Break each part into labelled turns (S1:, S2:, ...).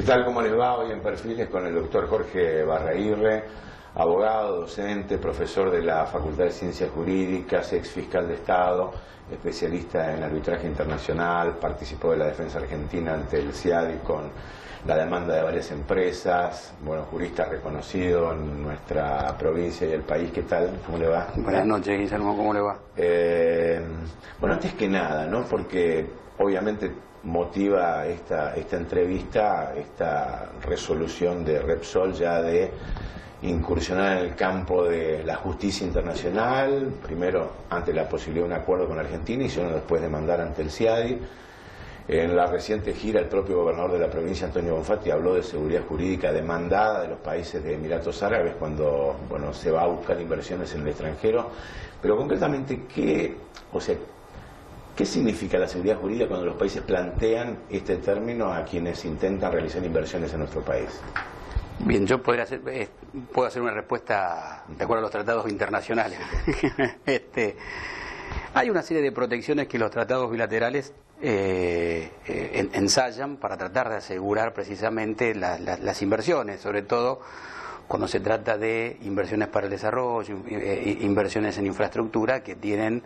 S1: tal? ¿Cómo les va? Hoy en Perfiles con el doctor Jorge Barraguirre, abogado, docente, profesor de la Facultad de Ciencias Jurídicas, ex fiscal de Estado, especialista en arbitraje internacional, participó de la defensa argentina ante el CIADI con la demanda de varias empresas, bueno, jurista reconocido en nuestra provincia y el país. ¿Qué tal? ¿Cómo le va?
S2: Buenas noches, Guillermo, ¿cómo le va?
S1: Bueno, antes que nada, ¿no? Porque obviamente motiva esta entrevista, esta resolución de Repsol ya de incursionar en el campo de la justicia internacional, primero ante la posibilidad de un acuerdo con Argentina y solo después de mandar ante el CIADI. En la reciente gira, el propio gobernador de la provincia, Antonio Bonfatti, habló de seguridad jurídica demandada de los países de Emiratos Árabes cuando, bueno, se va a buscar inversiones en el extranjero. Pero concretamente, ¿qué significa la seguridad jurídica cuando los países plantean este término a quienes intentan realizar inversiones en nuestro país?
S2: Bien, yo puedo hacer una respuesta de acuerdo a los tratados internacionales. Hay una serie de protecciones que los tratados bilaterales ensayan para tratar de asegurar precisamente las inversiones, sobre todo cuando se trata de inversiones para el desarrollo, inversiones en infraestructura que tienen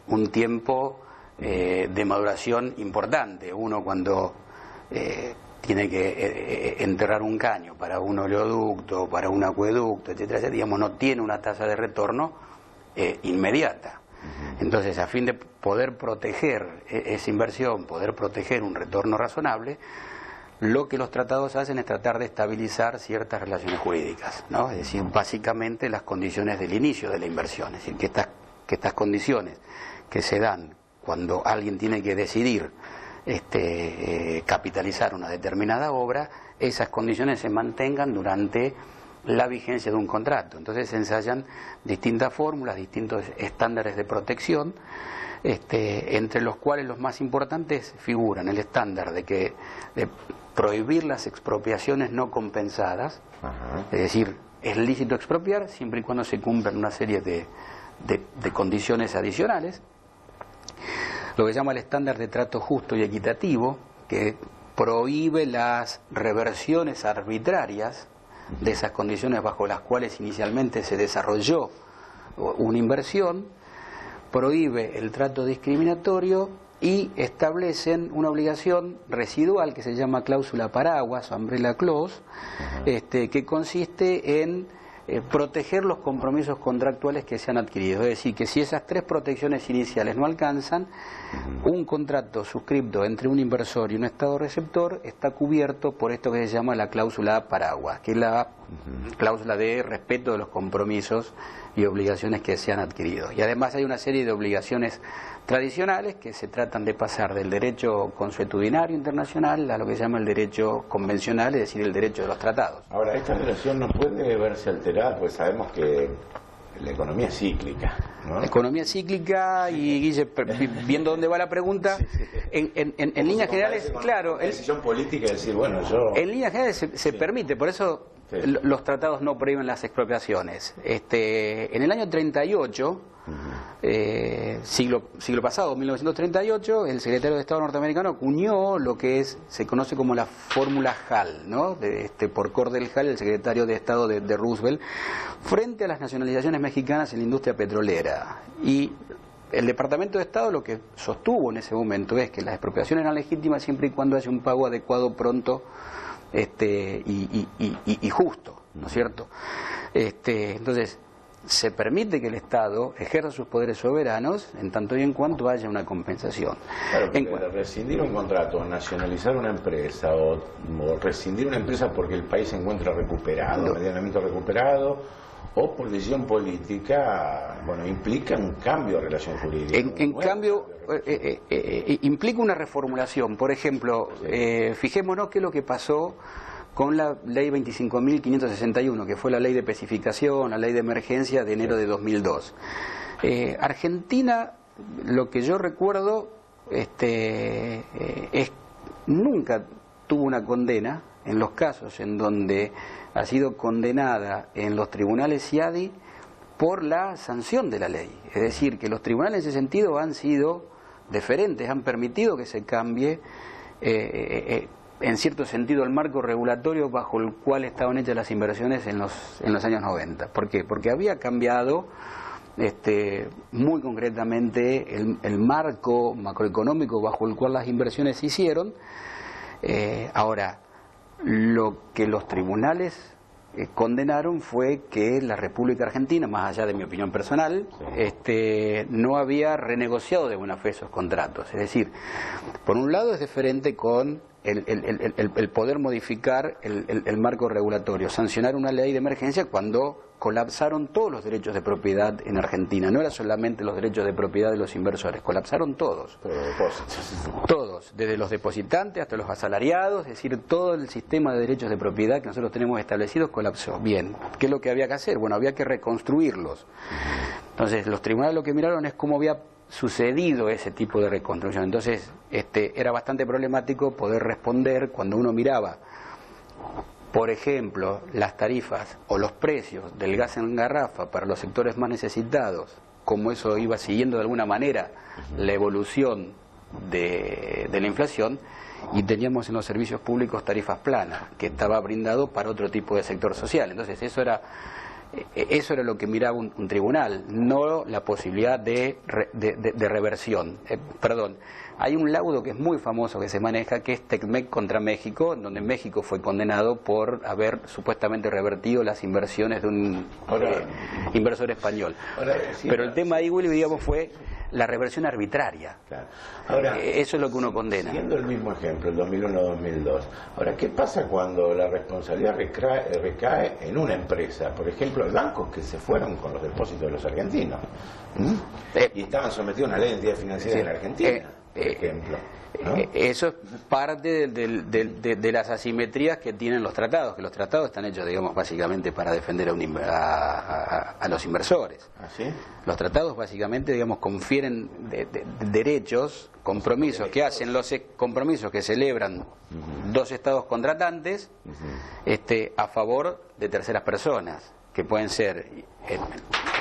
S2: un tiempo de maduración importante. Uno cuando tiene que enterrar un caño para un oleoducto, para un acueducto, etcétera, digamos, no tiene una tasa de retorno inmediata. Entonces, a fin de poder proteger esa inversión, poder proteger un retorno razonable, lo que los tratados hacen es tratar de estabilizar ciertas relaciones jurídicas, ¿no? Es decir, básicamente las condiciones del inicio de la inversión. Es decir, que estas condiciones que se dan cuando alguien tiene que decidir capitalizar una determinada obra, esas condiciones se mantengan durante la vigencia de un contrato. Entonces se ensayan distintas fórmulas, distintos estándares de protección, entre los cuales los más importantes figuran el estándar de prohibir las expropiaciones no compensadas. Ajá. Es decir, es lícito expropiar siempre y cuando se cumplan una serie de condiciones adicionales. Lo que se llama el estándar de trato justo y equitativo, que prohíbe las reversiones arbitrarias de esas condiciones bajo las cuales inicialmente se desarrolló una inversión, prohíbe el trato discriminatorio y establecen una obligación residual que se llama cláusula paraguas o umbrella clause, que consiste en proteger los compromisos contractuales que se han adquirido. Es decir, que si esas tres protecciones iniciales no alcanzan, un contrato suscripto entre un inversor y un Estado receptor está cubierto por esto que se llama la cláusula paraguas, que es la cláusula de respeto de los compromisos y obligaciones que se han adquirido. Y además hay una serie de obligaciones tradicionales que se tratan de pasar del derecho consuetudinario internacional a lo que se llama el derecho convencional, es decir, el derecho de los tratados.
S1: Ahora, esta relación no puede verse alterada, pues sabemos que la economía es cíclica, ¿no?
S2: La economía es cíclica y, Guille, viendo dónde va la pregunta, en líneas generales, claro...
S1: La decisión política es decir, bueno,
S2: en líneas generales se permite, por eso los tratados no prohíben las expropiaciones. En el año 38... siglo pasado, 1938, el secretario de Estado norteamericano acuñó lo que se conoce como la fórmula Hall, ¿no? Por Cordell Hull, el secretario de Estado de Roosevelt, frente a las nacionalizaciones mexicanas en la industria petrolera. Y el Departamento de Estado lo que sostuvo en ese momento es que las expropiaciones eran legítimas siempre y cuando haya un pago adecuado, pronto y justo, ¿no es cierto? Entonces, se permite que el Estado ejerza sus poderes soberanos en tanto y en cuanto haya una compensación.
S1: Claro, rescindir un contrato, nacionalizar una empresa o rescindir una empresa porque el país se encuentra recuperado, medianamente recuperado, o por decisión política, bueno, implica un cambio de relación jurídica.
S2: En cambio, implica una reformulación. Por ejemplo, fijémonos qué es lo que pasó con la ley 25.561, que fue la ley de especificación, la ley de emergencia de enero de 2002. Argentina, lo que yo recuerdo, nunca tuvo una condena en los casos en donde ha sido condenada en los tribunales CIADI por la sanción de la ley. Es decir, que los tribunales en ese sentido han sido deferentes, han permitido que se cambie en cierto sentido, el marco regulatorio bajo el cual estaban hechas las inversiones en los años 90. ¿Por qué? Porque había cambiado muy concretamente el marco macroeconómico bajo el cual las inversiones se hicieron. Ahora, lo que los tribunales condenaron fue que la República Argentina, más allá de mi opinión personal, no había renegociado de buena fe esos contratos. Es decir, por un lado es diferente con el poder modificar el marco regulatorio, sancionar una ley de emergencia cuando colapsaron todos los derechos de propiedad en Argentina. No eran solamente los derechos de propiedad de los inversores, colapsaron todos. Todos, desde los depositantes hasta los asalariados, es decir, todo el sistema de derechos de propiedad que nosotros tenemos establecidos colapsó. Bien, ¿qué es lo que había que hacer? Bueno, había que reconstruirlos. Entonces, los tribunales lo que miraron es cómo había sucedido ese tipo de reconstrucción. Entonces, era bastante problemático poder responder cuando uno miraba, por ejemplo, las tarifas o los precios del gas en garrafa para los sectores más necesitados, cómo eso iba siguiendo de alguna manera la evolución de la inflación, y teníamos en los servicios públicos tarifas planas, que estaba brindado para otro tipo de sector social. Entonces, eso era lo que miraba un tribunal, no la posibilidad de reversión. Perdón, hay un laudo que es muy famoso que se maneja, que es Tecmec contra México, donde México fue condenado por haber supuestamente revertido las inversiones de un inversor español. Pero el tema ahí, Willy, digamos, fue la reversión arbitraria.
S1: Claro. Ahora,
S2: eso es lo que uno condena.
S1: Siguiendo el mismo ejemplo, el 2001-2002. Ahora, ¿qué pasa cuando la responsabilidad recae en una empresa? Por ejemplo, hay bancos que se fueron con los depósitos de los argentinos y estaban sometidos a una ley de entidad financiera en Argentina, por ejemplo. ¿No?
S2: Eso es parte de las asimetrías que tienen los tratados, que los tratados están hechos, digamos, básicamente para defender a los inversores.
S1: ¿Ah, sí?
S2: Los tratados básicamente, digamos, confieren derechos, compromisos que hacen compromisos que celebran dos estados contratantes a favor de terceras personas, que pueden ser,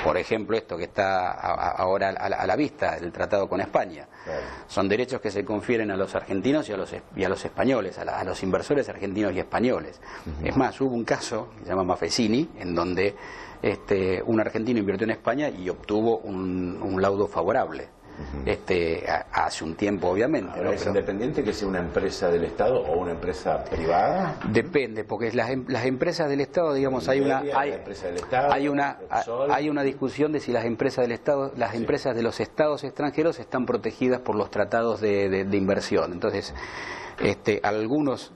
S2: por ejemplo, esto que está ahora a la vista, el tratado con España. Claro. Son derechos que se confieren a los argentinos y a los españoles, a los inversores argentinos y españoles. Es más, hubo un caso que se llama Mafecini, en donde un argentino invirtió en España y obtuvo un laudo favorable. Hace un tiempo, obviamente.
S1: Ahora, ¿no? ¿Es independiente que sea una empresa del Estado o una empresa privada?
S2: Depende, porque las empresas del Estado, digamos, hay una discusión de si las empresas del Estado, las empresas de los estados extranjeros están protegidas por los tratados de inversión. Entonces, algunos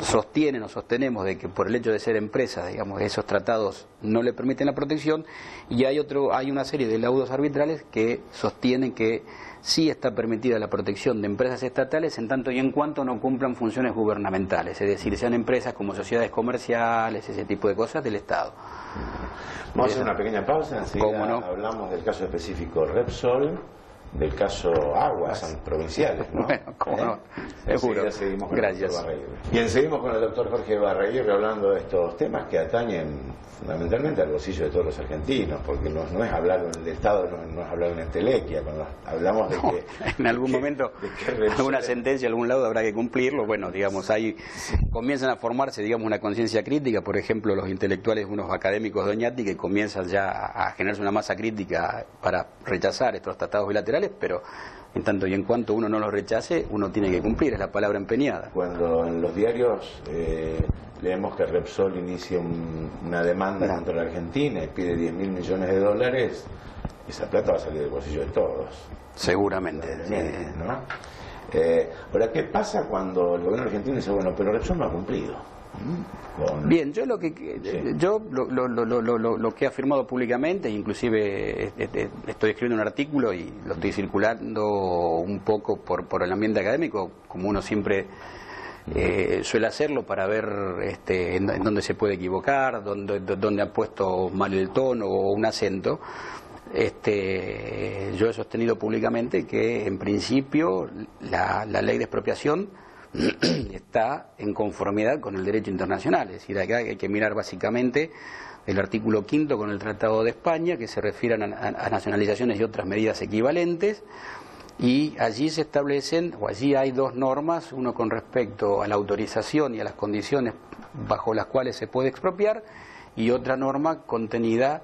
S2: sostienen o sostenemos de que por el hecho de ser empresas, digamos, esos tratados no le permiten la protección, y hay una serie de laudos arbitrales que sostienen que sí está permitida la protección de empresas estatales en tanto y en cuanto no cumplan funciones gubernamentales, es decir, sean empresas como sociedades comerciales, ese tipo de cosas del Estado.
S1: Vamos a hacer una pequeña pausa, enseguida
S2: no?
S1: Hablamos del caso específico Repsol, del caso Aguas provinciales, ¿no?
S2: Bueno, cómo no, seguro. Gracias.
S1: Bien, seguimos con el doctor Jorge Barraguirre hablando de estos temas que atañen fundamentalmente al bolsillo de todos los argentinos, porque no es hablar del Estado, no es hablar de una entelequia, cuando hablamos de que...
S2: En algún momento, alguna sentencia, algún lado habrá que cumplirlo. Bueno, digamos, ahí comienzan a formarse, digamos, una conciencia crítica, por ejemplo, los intelectuales, unos académicos de Oñati, que comienzan ya a generarse una masa crítica para rechazar estos tratados bilaterales, pero en tanto y en cuanto uno no los rechace, uno tiene que cumplir, es la palabra empeñada.
S1: Cuando en los diarios leemos que Repsol inicia una demanda contra la Argentina y pide 10.000 millones de dólares, esa plata va a salir del bolsillo de todos.
S2: Seguramente.
S1: ¿No? Ahora, ¿qué pasa cuando el gobierno argentino dice, bueno, pero Repsol no ha cumplido?
S2: Bien, yo lo que he afirmado públicamente, inclusive estoy escribiendo un artículo y lo estoy circulando un poco por el ambiente académico, como uno siempre suele hacerlo, para ver en dónde se puede equivocar, dónde ha puesto mal el tono o un acento. Yo he sostenido públicamente que en principio la ley de expropiación está en conformidad con el derecho internacional, es decir, acá hay que mirar básicamente el artículo 5 con el Tratado de España, que se refiere a nacionalizaciones y otras medidas equivalentes, y allí se establecen, o allí hay dos normas, uno con respecto a la autorización y a las condiciones bajo las cuales se puede expropiar, y otra norma contenida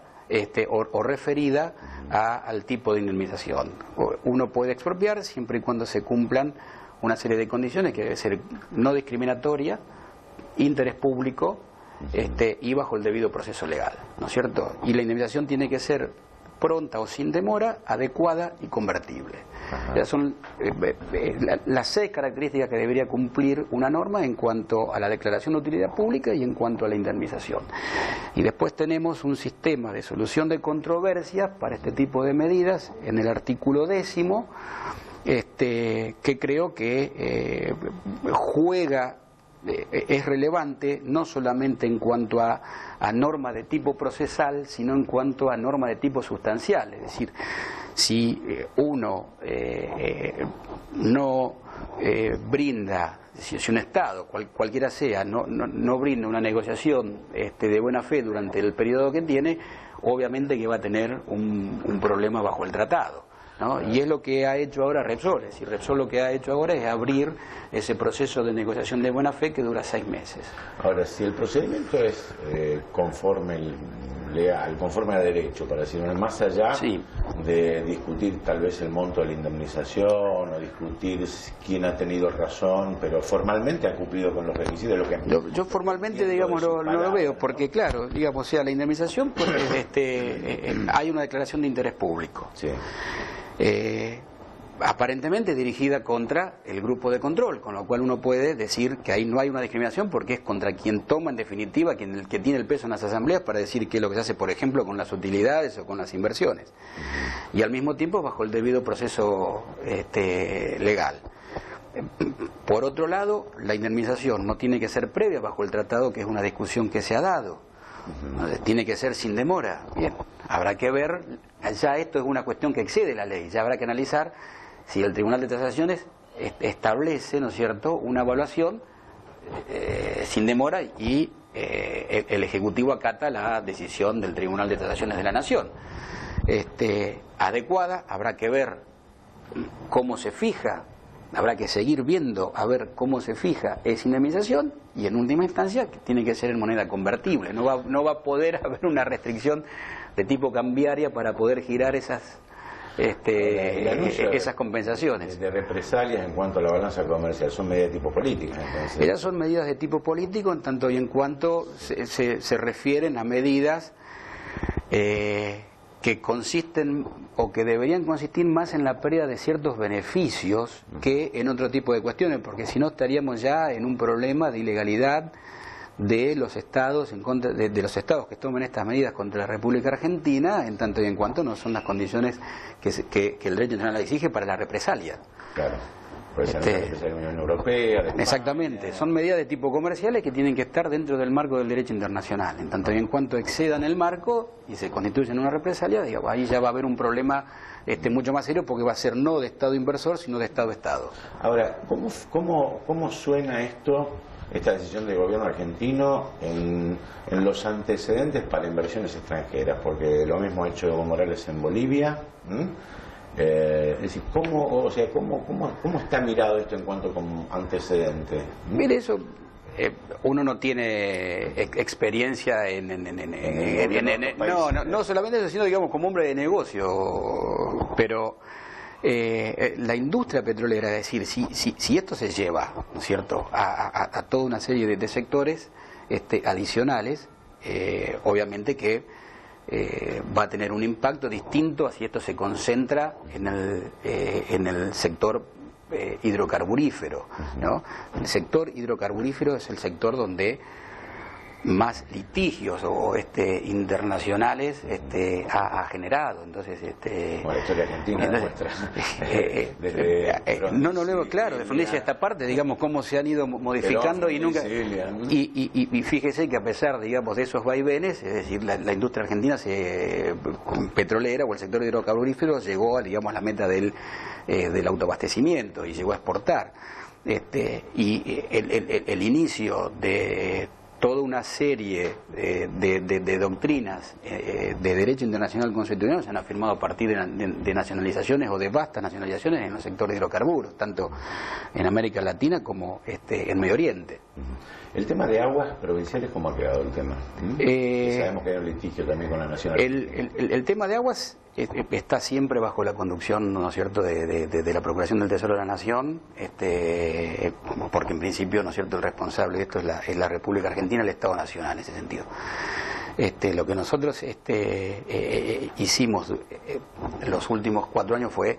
S2: o referida al tipo de indemnización. Uno puede expropiar siempre y cuando se cumplan una serie de condiciones que debe ser no discriminatoria, interés público y bajo el debido proceso legal, ¿no es cierto? Y la indemnización tiene que ser pronta o sin demora, adecuada y convertible. Esas son las 6 características que debería cumplir una norma en cuanto a la declaración de utilidad pública y en cuanto a la indemnización. Y después tenemos un sistema de solución de controversias para este tipo de medidas en el artículo 10º, que creo que juega, es relevante no solamente en cuanto a norma de tipo procesal, sino en cuanto a norma de tipo sustancial. Es decir, si uno no brinda, si un Estado, cualquiera sea, no brinda una negociación de buena fe durante el periodo que tiene, obviamente que va a tener un problema bajo el tratado, ¿no? Y es lo que ha hecho ahora Repsol. Es decir, Repsol lo que ha hecho ahora es abrir ese proceso de negociación de buena fe que dura 6 meses.
S1: Ahora, si el procedimiento es conforme legal, conforme a derecho, para decirlo, más allá de discutir tal vez el monto de la indemnización o discutir quién ha tenido razón, pero formalmente ha cumplido con los requisitos.
S2: Yo formalmente, digamos, no lo veo, porque claro, digamos, o sea, la indemnización, pues, hay una declaración de interés público. Sí. Aparentemente dirigida contra el grupo de control, con lo cual uno puede decir que ahí no hay una discriminación porque es contra quien toma en definitiva, el que tiene el peso en las asambleas para decir qué es lo que se hace, por ejemplo, con las utilidades o con las inversiones, y al mismo tiempo bajo el debido proceso legal. Por otro lado, la indemnización no tiene que ser previa bajo el tratado, que es una discusión que se ha dado. Tiene que ser sin demora. Bien, habrá que ver, ya esto es una cuestión que excede la ley, ya habrá que analizar si el Tribunal de Tasaciones establece, ¿no es cierto?, una evaluación sin demora y el Ejecutivo acata la decisión del Tribunal de Tasaciones de la Nación. Adecuada, habrá que ver cómo se fija, habrá que seguir viendo a ver cómo se fija esa indemnización, y en última instancia que tiene que ser en moneda convertible. No va a poder haber una restricción de tipo cambiaria para poder girar esas compensaciones.
S1: De represalias en cuanto a la balanza comercial, son medidas de tipo político. Entonces.
S2: Ellas son medidas de tipo político en tanto y en cuanto se refieren a medidas que consisten o que deberían consistir más en la pérdida de ciertos beneficios que en otro tipo de cuestiones, porque si no estaríamos ya en un problema de ilegalidad de los estados en contra de los estados que tomen estas medidas contra la República Argentina, en tanto y en cuanto no son las condiciones que el derecho internacional exige para la represalia.
S1: Claro. Puede ser de la Unión Europea.
S2: Exactamente, son medidas de tipo comerciales que tienen que estar dentro del marco del derecho internacional. En tanto y en cuanto excedan el marco y se constituyen una represalia, digamos, ahí ya va a haber un problema mucho más serio, porque va a ser no de Estado inversor, sino de Estado a Estado.
S1: Ahora, ¿cómo suena esta decisión del gobierno argentino en los antecedentes para inversiones extranjeras? Porque lo mismo ha hecho Evo Morales en Bolivia. Es decir, ¿cómo está mirado esto en cuanto como antecedente?
S2: Mire, eso uno no tiene experiencia no solamente eso, sino digamos como hombre de negocio, pero la industria petrolera, es decir, si esto se lleva, ¿no es cierto?, a toda una serie de sectores adicionales, obviamente que va a tener un impacto distinto a si esto se concentra en el sector hidrocarburífero, ¿no? El sector hidrocarburífero es el sector donde más litigios internacionales ha generado. Entonces
S1: bueno, la historia argentina demuestra
S2: claro, de fundilla esta parte, digamos, cómo se han ido modificando y nunca y fíjese que a pesar, digamos, de esos vaivenes, es decir, la industria argentina petrolera o el sector hidrocarburífero llegó a, digamos, la meta del autoabastecimiento y llegó a exportar. Y el inicio de toda una serie de doctrinas de derecho internacional constitucional se han afirmado a partir de nacionalizaciones o de vastas nacionalizaciones en el sector de hidrocarburos, tanto en América Latina como en Medio Oriente.
S1: El tema de aguas provinciales, ¿cómo ha quedado el tema? Sabemos que hay un litigio también con la Nacional.
S2: El tema de aguas está siempre bajo la conducción, ¿no es cierto?, de la Procuración del Tesoro de la Nación, porque en principio, ¿no es cierto?, el responsable de esto es la República Argentina, el Estado Nacional en ese sentido. Lo que nosotros hicimos en los últimos 4 años fue,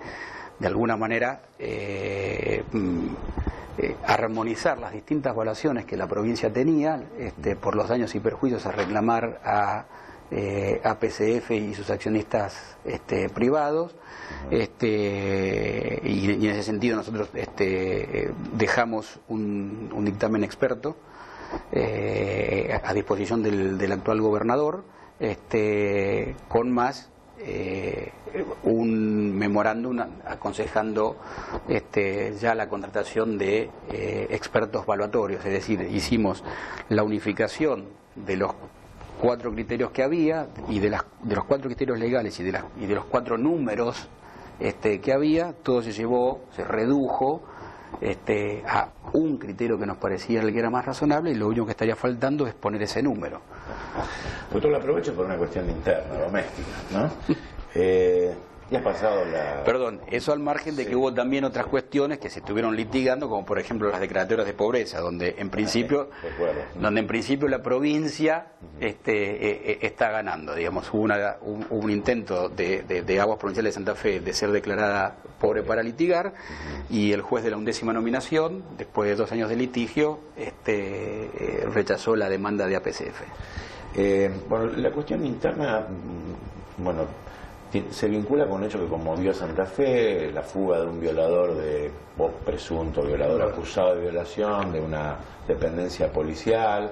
S2: de alguna manera, armonizar las distintas evaluaciones que la provincia tenía por los daños y perjuicios a reclamar a PCF y sus accionistas privados, y en ese sentido nosotros dejamos un dictamen experto a disposición del actual gobernador, con más un memorándum aconsejando ya la contratación de expertos evaluatorios, es decir, hicimos la unificación de los 4 criterios que había y de los 4 criterios legales y de los 4 números que había. Todo se redujo a un criterio que nos parecía el que era más razonable, y lo único que estaría faltando es poner ese número.
S1: Yo lo aprovecho por una cuestión interna, doméstica, ¿no? Ya ha pasado la...
S2: Perdón, eso al margen de que hubo también otras cuestiones que se estuvieron litigando, como por ejemplo las declaratorias de pobreza, donde en principio la provincia está ganando, digamos. Hubo un intento de Aguas Provinciales de Santa Fe de ser declarada pobre para litigar, y el juez de la 11ª nominación, después de 2 años de litigio, rechazó la demanda de APCF.
S1: Bueno, la cuestión interna, se vincula con un hecho que conmovió a Santa Fe, la fuga de un violador, o presunto violador acusado de violación de una dependencia policial.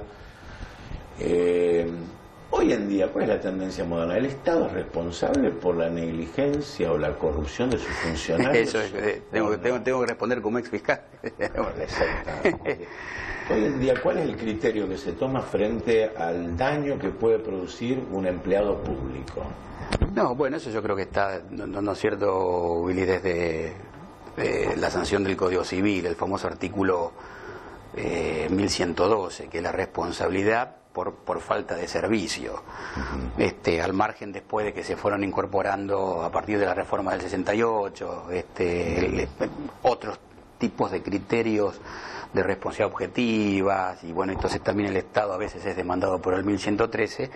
S1: Hoy en día, ¿cuál es la tendencia moderna? ¿El Estado es responsable por la negligencia o la corrupción de sus funcionarios?
S2: Eso tengo que responder como ex fiscal.
S1: Exactamente. Hoy en día, ¿cuál es el criterio que se toma frente al daño que puede producir un empleado público?
S2: No, bueno, eso yo creo que está, no es cierto, Willy, desde la sanción del Código Civil, el famoso artículo 1112, que es la responsabilidad por falta de servicio, al margen después de que se fueron incorporando a partir de la reforma del 68, otros tipos de criterios de responsabilidad objetiva, y bueno, entonces también el Estado a veces es demandado por el 1113,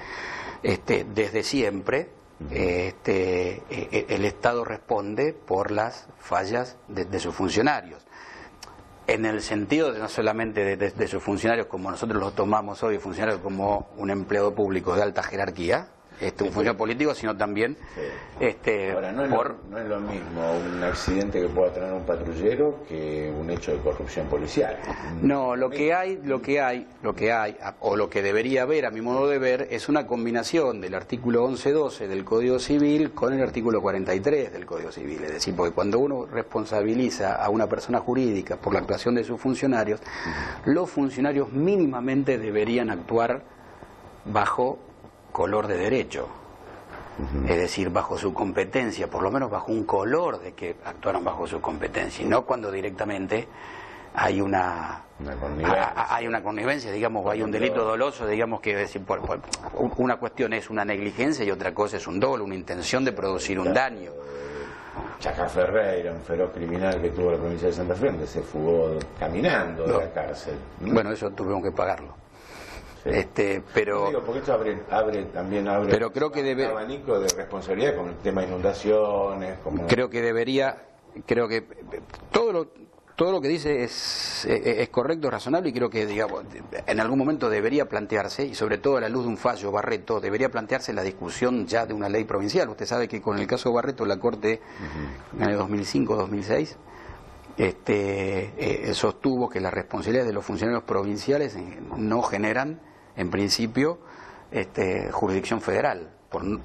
S2: desde siempre el Estado responde por las fallas de sus funcionarios, en el sentido de no solamente de sus funcionarios como nosotros los tomamos hoy, funcionarios como un empleado público de alta jerarquía, un funcionario político, sino también
S1: Ahora, no es lo mismo un accidente que pueda tener un patrullero que un hecho de corrupción policial.
S2: No, lo que hay, o lo que debería haber, a mi modo de ver, es una combinación del artículo 1112 del Código Civil con el artículo 43 del Código Civil. Es decir, porque cuando uno responsabiliza a una persona jurídica por la actuación de sus funcionarios, los funcionarios mínimamente deberían actuar bajo color de derecho, es decir, bajo su competencia, por lo menos bajo un color de que actuaron bajo su competencia, y no cuando directamente hay una connivencia, digamos, o hay un delito doloso, digamos, que es decir, una cuestión es una negligencia y otra cosa es un dolo, una intención de producir un daño.
S1: Chaca Ferreira, un feroz criminal que tuvo la provincia de Santa Fe, donde se fugó caminando de la cárcel.
S2: Bueno, eso tuvimos que pagarlo.
S1: Sí.
S2: Pero
S1: digo, porque esto abre
S2: pero creo que
S1: un abanico de responsabilidad con el tema de inundaciones.
S2: Creo que todo lo que dice es correcto, razonable, y creo que, digamos, en algún momento debería plantearse, y sobre todo a la luz de un fallo Barreto, debería plantearse la discusión ya de una ley provincial. Usted sabe que con el caso Barreto la Corte en el 2005-2006 sostuvo que las responsabilidades de los funcionarios provinciales no generan, en principio, jurisdicción federal,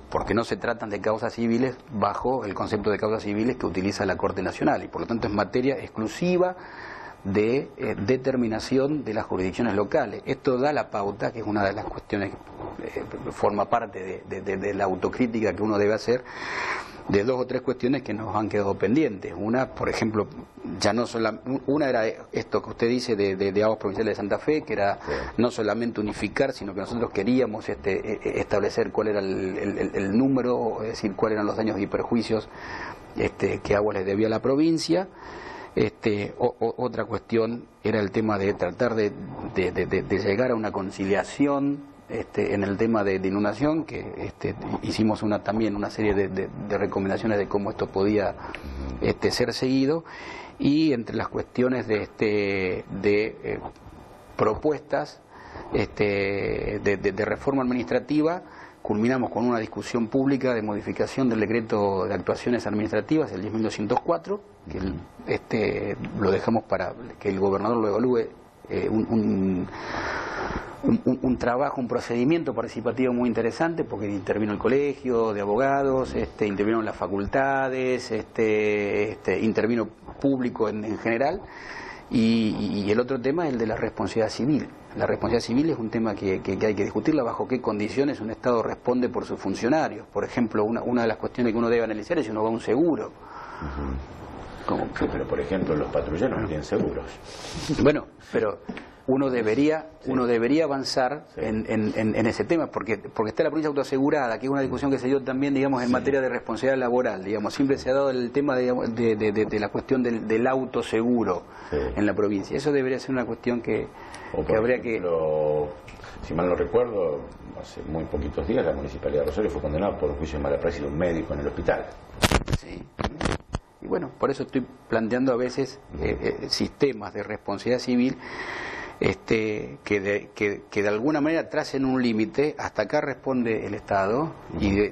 S2: porque no se tratan de causas civiles bajo el concepto de causas civiles que utiliza la Corte Nacional, y por lo tanto es materia exclusiva de determinación de las jurisdicciones locales. Esto da la pauta, que es una de las cuestiones que forma parte de la autocrítica que uno debe hacer, de 2 o 3 cuestiones que nos han quedado pendientes. Una, por ejemplo, una era esto que usted dice de Aguas Provinciales de Santa Fe, que era no solamente unificar, sino que nosotros queríamos establecer cuál era el número, es decir, cuáles eran los daños y perjuicios que Aguas le debía a la provincia. Otra cuestión era el tema de tratar de llegar a una conciliación en el tema de inundación, que hicimos también una serie de recomendaciones de cómo esto podía ser seguido, y entre las cuestiones de propuestas de reforma administrativa, culminamos con una discusión pública de modificación del decreto de actuaciones administrativas, el 10.204, que lo dejamos para que el gobernador lo evalúe, un trabajo, un procedimiento participativo muy interesante, porque intervino el colegio de abogados, intervinieron las facultades, intervino público en general, y el otro tema es el de la responsabilidad civil. La responsabilidad civil es un tema que hay que discutirla, bajo qué condiciones un Estado responde por sus funcionarios. Por ejemplo, una de las cuestiones que uno debe analizar es si uno va a un seguro.
S1: Sí, pero por ejemplo los patrulleros no tienen seguros.
S2: Bueno, pero uno debería avanzar en ese tema, porque está la provincia autoasegurada, que es una discusión que se dio también, digamos, en materia de responsabilidad laboral, digamos, siempre se ha dado el tema de la cuestión del autoseguro en la provincia. Eso debería ser una cuestión que habría ejemplo,
S1: si mal no recuerdo, hace muy poquitos días la Municipalidad de Rosario fue condenada por un juicio de mala praxis de un médico en el hospital.
S2: Sí. Y bueno, por eso estoy planteando a veces sistemas de responsabilidad civil que de alguna manera tracen un límite. Hasta acá responde el Estado, y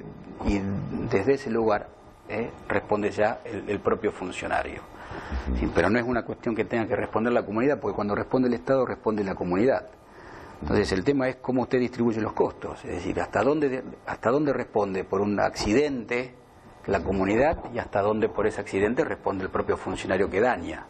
S2: desde ese lugar responde ya el propio funcionario. Sí, pero no es una cuestión que tenga que responder la comunidad, porque cuando responde el Estado responde la comunidad. Entonces el tema es cómo usted distribuye los costos, es decir, hasta dónde responde por un accidente la comunidad, y hasta dónde por ese accidente responde el propio funcionario que daña.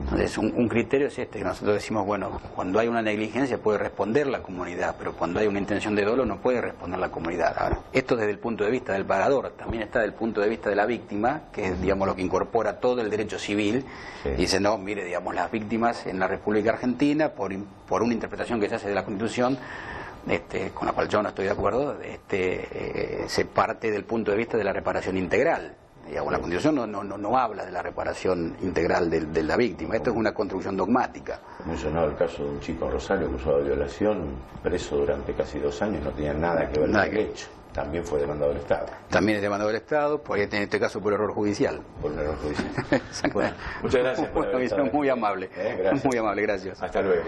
S2: Entonces un criterio es que nosotros decimos, bueno, cuando hay una negligencia puede responder la comunidad, pero cuando hay una intención de dolo no puede responder la comunidad. Ahora, esto desde el punto de vista del pagador, también está desde el punto de vista de la víctima, que es, digamos, lo que incorpora todo el derecho civil. Y dice, no, mire, digamos, las víctimas en la República Argentina, por una interpretación que se hace de la Constitución, con la cual yo no estoy de acuerdo, se parte del punto de vista de la reparación integral. Digamos, la Constitución no habla de la reparación integral de la víctima. Esto es una construcción dogmática.
S1: Mencionado el caso de un chico en Rosario acusado de violación, preso durante casi 2 años, no tenía nada que ver con el hecho. También fue demandado del Estado.
S2: También es demandado del Estado, pues en este caso por error judicial.
S1: Por un error judicial. Bueno, muchas gracias por haber estado.
S2: Muy amable.
S1: Gracias.
S2: Muy amable, gracias.
S1: Hasta luego.